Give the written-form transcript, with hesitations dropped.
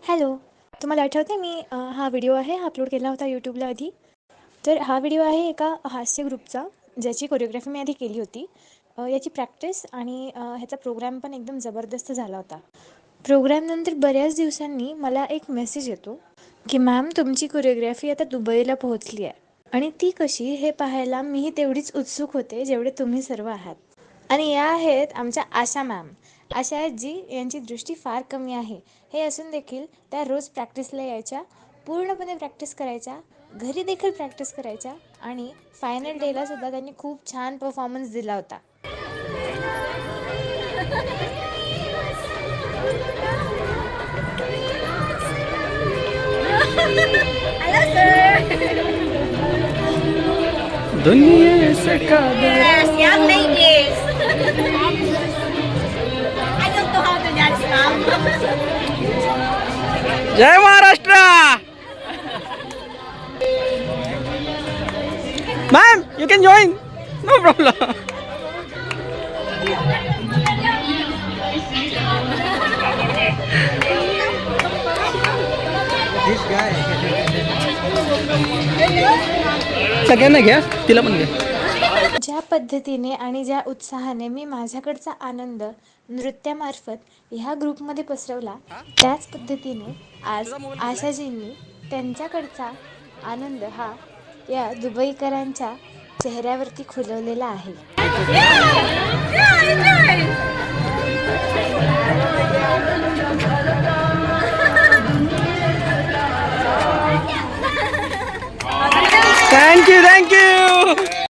Hello. तुम्हाला आठवतं मी हा व्हिडिओ आहे अपलोड केला होता यूट्यूबला आधी. तर हा व्हिडिओ आहे एका हास्य ग्रुपचा, ज्याची कोरिओग्राफी मी आधी केली होती. याची प्रॅक्टिस आणि ह्याचा प्रोग्राम पण एकदम जबरदस्त झाला होता. प्रोग्रामनंतर बऱ्याच दिवसांनी मला एक मेसेज येतो, की मॅम तुमची कोरिओग्राफी आता दुबईला पोहोचली आहे. आणि ती कशी हे पाहायला मीही तेवढीच उत्सुक होते, जेवढे तुम्ही सर्व आहात. आणि या आहेत आमच्या आशा मॅम. आशा आहेत जी यांची दृष्टी फार कमी आहे. हे असून देखील त्या रोज प्रॅक्टिसला यायच्या, पूर्णपणे प्रॅक्टिस करायच्या, घरी देखील प्रॅक्टिस करायच्या आणि फायनल डेला सुद्धा त्यांनी खूप छान परफॉर्मन्स दिला होता. Hello, sir. दुनिया से Yes, young ladies. I don't know how to dance now. Jai Maharashtra. Ma'am, you can join. No problem. सगळ्यांना घ्या, तिला पण घ्या. ज्या पद्धतीने आणि ज्या उत्साहाने मी माझ्याकडचा आनंद नृत्यामार्फत ह्या ग्रुपमध्ये पसरवला, त्याच पद्धतीने आज आशाजींनी त्यांच्याकडचा आनंद हा या दुबईकरांच्या चेहऱ्यावरती खुलवलेला आहे. थँक्यू.